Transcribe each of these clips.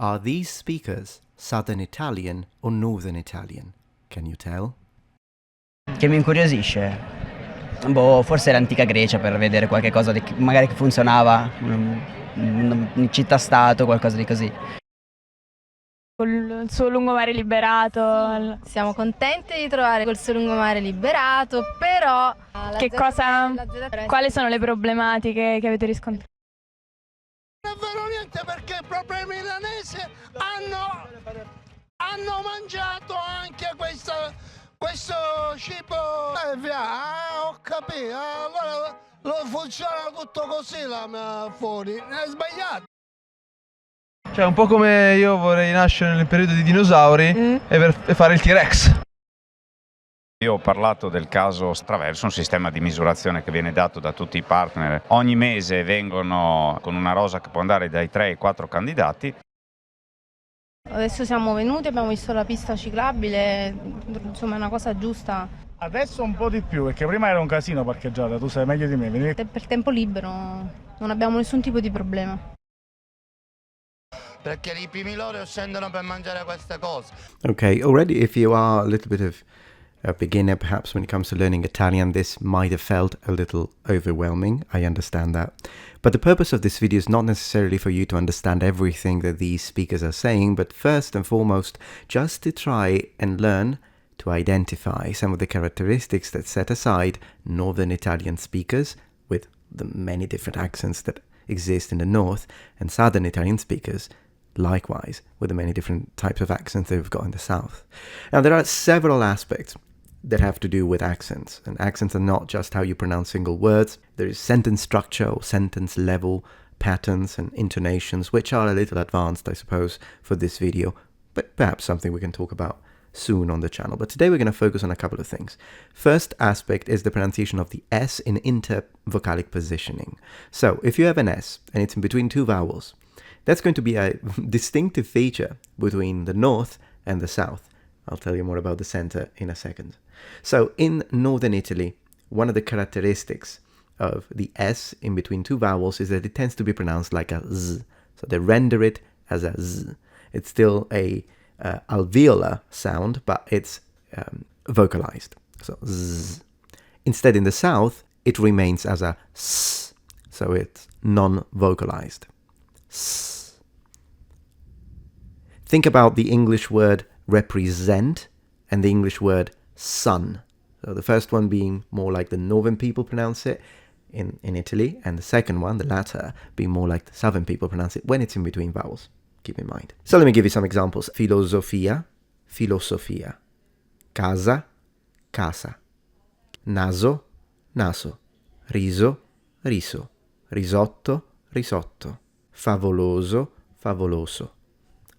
Are these speakers Southern Italian or Northern Italian? Can you tell? Che mi incuriosisce? Boh, forse l'antica Grecia, per vedere qualche cosa di, magari che funzionava, in città-stato, qualcosa di così. Col suo lungomare liberato. Siamo contenti di trovare col suo lungomare liberato, però quali sono le problematiche che avete riscontrato? Non è vero niente, perché proprio i milanesi hanno mangiato anche questo cibo. Ho capito, allora lo funziona tutto così là fuori, è sbagliato. Cioè, un po' come io vorrei nascere nel periodo dei dinosauri e fare il T-Rex. Io ho parlato del caso attraverso un sistema di misurazione che viene dato da tutti i partner. Ogni mese vengono con una rosa che può andare dai 3 ai 4 candidati. Adesso siamo venuti, abbiamo visto la pista ciclabile, insomma è una cosa giusta. Adesso un po' di più, perché prima era un casino parcheggiata, tu sai meglio di me. Per tempo libero non abbiamo nessun tipo di problema. Perché i primi loro scendono per mangiare queste cose. Okay, already if you are a little bit of a beginner perhaps when it comes to learning Italian, this might have felt a little overwhelming. I understand that. But the purpose of this video is not necessarily for you to understand everything that these speakers are saying, but first and foremost, just to try and learn to identify some of the characteristics that set aside Northern Italian speakers with the many different accents that exist in the north, and Southern Italian speakers likewise with the many different types of accents they've got in the south. Now, there are several aspects that have to do with accents, and accents are not just how you pronounce single words. There is sentence structure or sentence level patterns and intonations, which are a little advanced, I suppose, for this video, but perhaps something we can talk about soon on the channel. But today we're going to focus on a couple of things. First aspect is the pronunciation of the S in inter-vocalic positioning. So if you have an S and it's in between two vowels, that's going to be a distinctive feature between the north and the south. I'll tell you more about the center in a second. So in northern Italy, one of the characteristics of the S in between two vowels is that it tends to be pronounced like a Z. So they render it as a Z. It's still a alveolar sound, but it's vocalized. So Z. Instead, in the south, it remains as a S. So it's non-vocalized. S. Think about the English word represent and the English word sun. So the first one being more like the northern people pronounce it in Italy, and the second one, the latter, being more like the southern people pronounce it when it's in between vowels. Keep in mind. So let me give you some examples. Filosofia, filosofia. Casa, casa. Naso, naso. Riso, riso. Risotto, risotto. Favoloso, favoloso.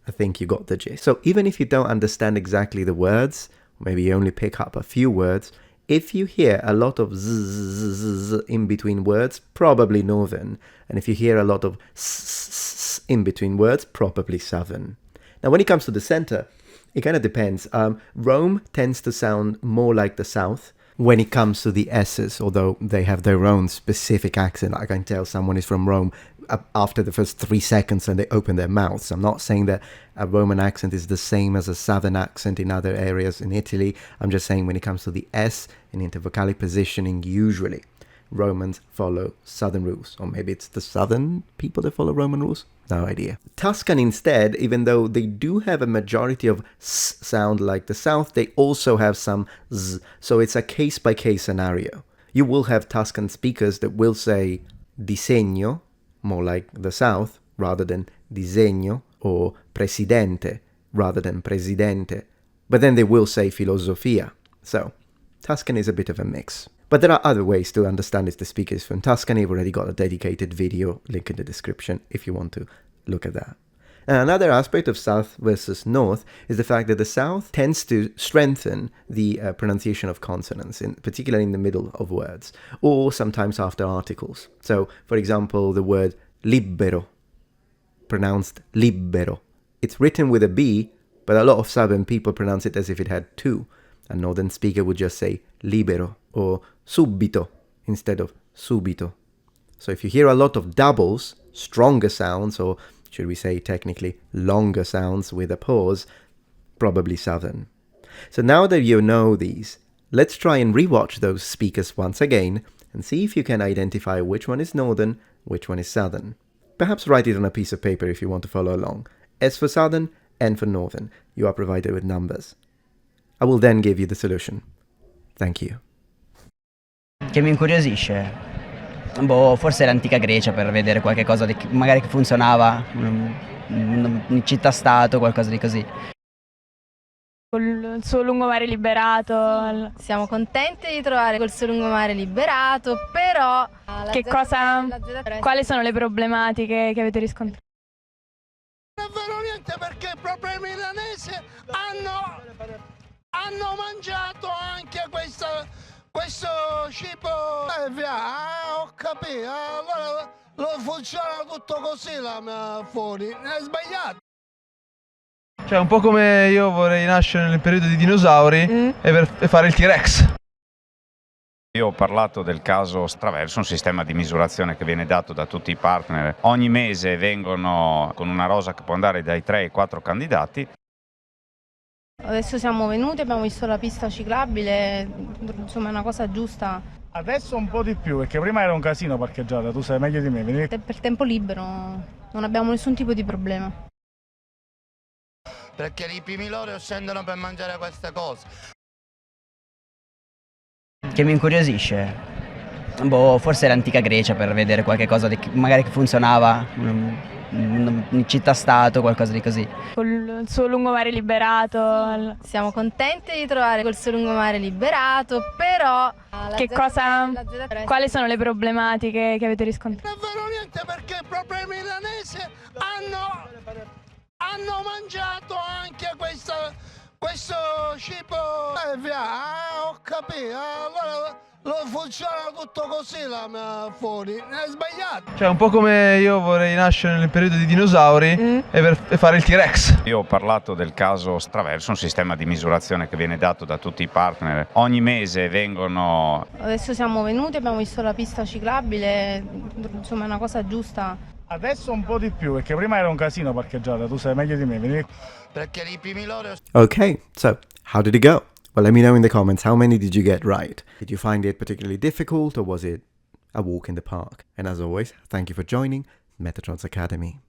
I think you got the gist. So even if you don't understand exactly the words, maybe you only pick up a few words, if you hear a lot of z in between words, probably northern. And if you hear a lot of s in between words, probably southern. Now when it comes to the center, it kind of depends. Rome tends to sound more like the south when it comes to the S's, although they have their own specific accent. I can tell someone is from Rome after the first 3 seconds and they open their mouths. I'm not saying that a Roman accent is the same as a southern accent in other areas in Italy. I'm just saying when it comes to the S in intervocalic positioning, usually Romans follow southern rules. Or maybe it's the southern people that follow Roman rules. No idea. Tuscan instead, even though they do have a majority of S sound like the south, they also have some Z. So it's a case-by-case scenario. You will have Tuscan speakers that will say disegno, more like the south, rather than disegno, or presidente, rather than presidente. But then they will say filosofia. So Tuscan is a bit of a mix. But there are other ways to understand if the speaker is from Tuscany. I've already got a dedicated video, link in the description, if you want to look at that. And another aspect of south versus north is the fact that the south tends to strengthen the pronunciation of consonants, particularly in the middle of words, or sometimes after articles. So, for example, the word libero, pronounced libero. It's written with a B, but a lot of southern people pronounce it as if it had two. A northern speaker would just say libero or subito instead of subito. So if you hear a lot of doubles, stronger sounds, or should we say technically longer sounds with a pause, probably southern. So now that you know these, let's try and rewatch those speakers once again and see if you can identify which one is northern, which one is southern. Perhaps write it on a piece of paper if you want to follow along. S for southern, N for northern. You are provided with numbers. I will then give you the solution. Thank you. Che mi incuriosisce? Forse l'antica Grecia, per vedere qualche cosa magari che funzionava, in città-stato, qualcosa di così. Col suo lungomare liberato. Siamo contenti di trovare col suo lungomare liberato, però... Quali sono le problematiche che avete riscontrato? Non è vero niente perché proprio i milanesi hanno mangiato anche questo cibo e via. Ho capito, allora lo funziona tutto così là fuori, è sbagliato. Cioè un po' come io vorrei nascere nel periodo dei dinosauri e fare il T-Rex. Io ho parlato del caso attraverso un sistema di misurazione che viene dato da tutti i partner. Ogni mese vengono con una rosa che può andare dai 3 ai 4 candidati. Adesso siamo venuti, abbiamo visto la pista ciclabile, insomma è una cosa giusta. Adesso un po' di più, perché prima era un casino parcheggiata, tu sai meglio di me. Per tempo libero non abbiamo nessun tipo di problema. Perché i primi loro scendono per mangiare queste cose. Che mi incuriosisce? Forse l'antica Grecia, per vedere qualche cosa magari che funzionava, in città-stato, qualcosa di così. Col suo lungomare liberato. Siamo contenti di trovare col suo lungomare liberato, però... Quali sono le problematiche che avete riscontrato? Non è vero niente perché proprio i milanesi hanno mangiato anche questo cibo e via. Ho capito, allora lo funziona tutto così là fuori, è sbagliato. Cioè un po' come io vorrei nascere nel periodo dei dinosauri e fare il T-Rex. Io ho parlato del caso attraverso un sistema di misurazione che viene dato da tutti i partner. Ogni mese vengono... Adesso siamo venuti, abbiamo visto la pista ciclabile, insomma è una cosa giusta. Adesso un po' di più, perché prima era un casino parcheggiata, tu sai meglio di me. Perché i primi loro... Okay, so how did it go? Well, let me know in the comments, how many did you get right? Did you find it particularly difficult or was it a walk in the park? And as always, thank you for joining Metatron's Academy.